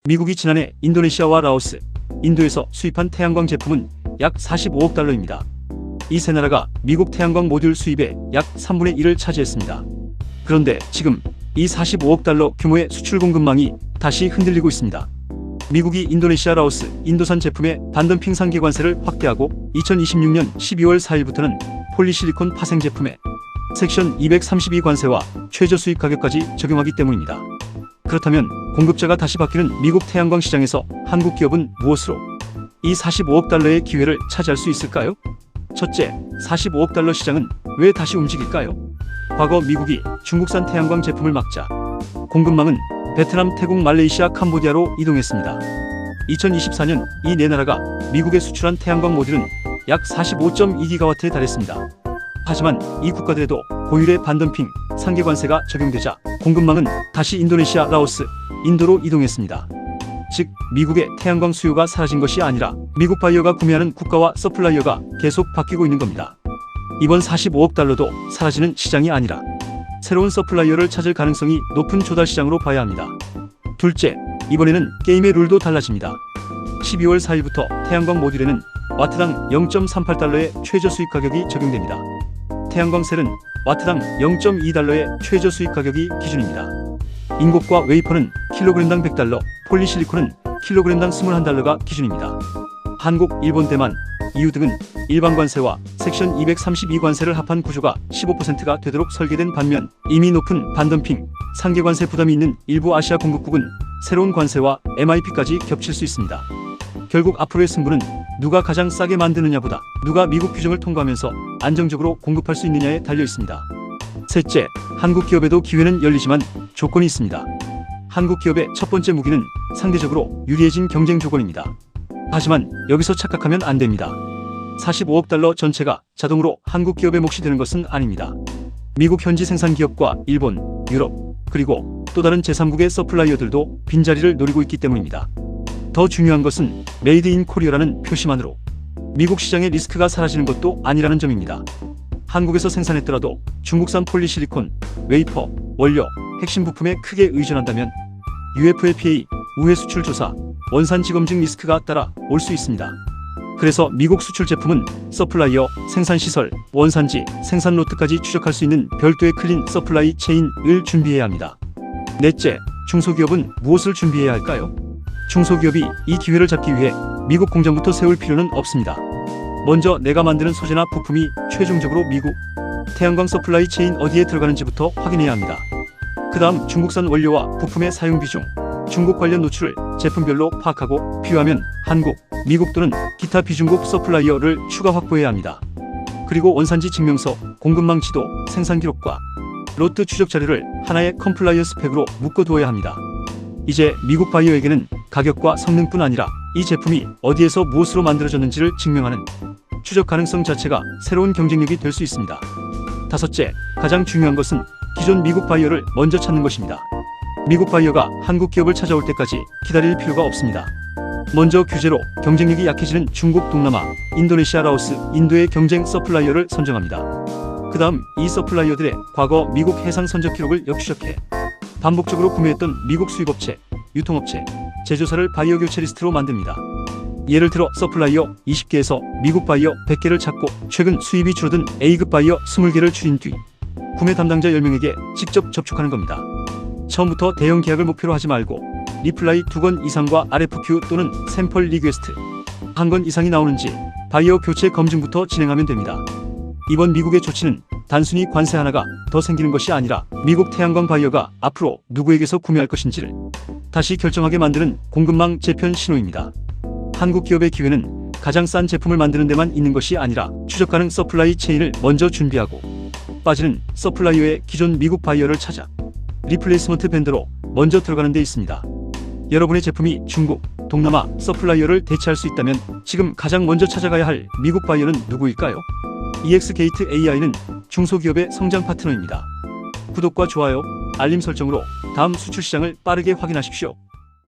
미국이 지난해 인도네시아와 라오스, 인도에서 수입한 태양광 제품은 약 45억 달러입니다. 이 세 나라가 미국 태양광 모듈 수입의 약 3분의 1을 차지했습니다. 그런데 지금 이 45억 달러 규모의 수출 공급망이 다시 흔들리고 있습니다. 미국이 인도네시아, 라오스, 인도산 제품의 반덤핑 상계 관세를 확대하고 2026년 12월 4일부터는 폴리실리콘 파생 제품에 섹션 232 관세와 최저 수입 가격까지 적용하기 때문입니다. 그렇다면 공급자가 다시 바뀌는 미국 태양광 시장에서 한국 기업은 무엇으로 이 45억 달러의 기회를 차지할 수 있을까요? 첫째, 45억 달러 시장은 왜 다시 움직일까요? 과거 미국이 중국산 태양광 제품을 막자 공급망은 베트남, 태국, 말레이시아, 캄보디아로 이동했습니다. 2024년 이 네 나라가 미국에 수출한 태양광 모듈은 약 45.2기가와트에 달했습니다. 하지만 이 국가들에도 고율의 반덤핑 상계 관세가 적용되자 공급망은 다시 인도네시아, 라오스, 인도로 이동했습니다. 즉, 미국의 태양광 수요가 사라진 것이 아니라 미국 바이어가 구매하는 국가와 서플라이어가 계속 바뀌고 있는 겁니다. 이번 45억 달러도 사라지는 시장이 아니라 새로운 서플라이어를 찾을 가능성이 높은 조달 시장으로 봐야 합니다. 둘째, 이번에는 게임의 룰도 달라집니다. 12월 4일부터 태양광 모듈에는 와트당 0.38달러의 최저 수입 가격이 적용됩니다. 태양광 셀은 와트당 0.2달러의 최저 수입 가격이 기준입니다. 인곡과 웨이퍼는 킬로그램당 100달러, 폴리실리콘은 킬로그램당 21달러가 기준입니다. 한국, 일본, 대만, EU 등은 일반 관세와 섹션 232 관세를 합한 구조가 15%가 되도록 설계된 반면 이미 높은 반덤핑 상계 관세 부담이 있는 일부 아시아 공급국은 새로운 관세와 MIP까지 겹칠 수 있습니다. 결국 앞으로의 승부는 누가 가장 싸게 만드느냐보다 누가 미국 규정을 통과하면서 안정적으로 공급할 수 있느냐에 달려 있습니다. 셋째, 한국 기업에도 기회는 열리지만 조건이 있습니다. 한국 기업의 첫 번째 무기는 상대적으로 유리해진 경쟁 조건입니다. 하지만 여기서 착각하면 안 됩니다. 45억 달러 전체가 자동으로 한국 기업의 몫이 되는 것은 아닙니다. 미국 현지 생산 기업과 일본, 유럽, 그리고 또 다른 제3국의 서플라이어들도 빈자리를 노리고 있기 때문입니다. 더 중요한 것은 메이드 인 코리아라는 표시만으로 미국 시장의 리스크가 사라지는 것도 아니라는 점입니다. 한국에서 생산했더라도 중국산 폴리실리콘, 웨이퍼, 원료, 핵심 부품에 크게 의존한다면 UFLPA, 우회 수출 조사, 원산지 검증 리스크가 따라 올 수 있습니다. 그래서 미국 수출 제품은 서플라이어, 생산시설, 원산지, 생산 로트까지 추적할 수 있는 별도의 클린 서플라이 체인을 준비해야 합니다. 넷째, 중소기업은 무엇을 준비해야 할까요? 중소기업이 이 기회를 잡기 위해 미국 공장부터 세울 필요는 없습니다. 먼저 내가 만드는 소재나 부품이 최종적으로 미국 태양광 서플라이 체인 어디에 들어가는지부터 확인해야 합니다. 그 다음 중국산 원료와 부품의 사용 비중, 중국 관련 노출을 제품별로 파악하고 필요하면 한국, 미국 또는 기타 비중국 서플라이어를 추가 확보해야 합니다. 그리고 원산지 증명서, 공급망 지도, 생산 기록과 로트 추적 자료를 하나의 컴플라이어 스펙으로 묶어두어야 합니다. 이제 미국 바이어에게는 가격과 성능뿐 아니라 이 제품이 어디에서 무엇으로 만들어졌는지를 증명하는 추적 가능성 자체가 새로운 경쟁력이 될 수 있습니다. 다섯째, 가장 중요한 것은 기존 미국 바이어를 먼저 찾는 것입니다. 미국 바이어가 한국 기업을 찾아올 때까지 기다릴 필요가 없습니다. 먼저 규제로 경쟁력이 약해지는 중국, 동남아, 인도네시아, 라오스, 인도의 경쟁 서플라이어를 선정합니다. 그 다음 이 서플라이어들의 과거 미국 해상 선적 기록을 역추적해 반복적으로 구매했던 미국 수입업체, 유통업체, 제조사를 바이어 교체 리스트로 만듭니다. 예를 들어 서플라이어 20개에서 미국 바이어 100개를 찾고 최근 수입이 줄어든 A급 바이어 20개를 줄인 뒤 구매 담당자 10명에게 직접 접촉하는 겁니다. 처음부터 대형 계약을 목표로 하지 말고 리플라이 2건 이상과 RFQ 또는 샘플 리퀘스트 1건 이상이 나오는지 바이어 교체 검증부터 진행하면 됩니다. 이번 미국의 조치는 단순히 관세 하나가 더 생기는 것이 아니라 미국 태양광 바이어가 앞으로 누구에게서 구매할 것인지를 다시 결정하게 만드는 공급망 재편 신호입니다. 한국 기업의 기회는 가장 싼 제품을 만드는 데만 있는 것이 아니라 추적 가능 서플라이 체인을 먼저 준비하고 빠지는 서플라이어의 기존 미국 바이어를 찾아 리플레이스먼트 밴더로 먼저 들어가는 데 있습니다. 여러분의 제품이 중국, 동남아 서플라이어를 대체할 수 있다면 지금 가장 먼저 찾아가야 할 미국 바이어는 누구일까요? EX게이트 AI는 중소기업의 성장 파트너입니다. 구독과 좋아요, 알림 설정으로 다음 수출 시장을 빠르게 확인하십시오.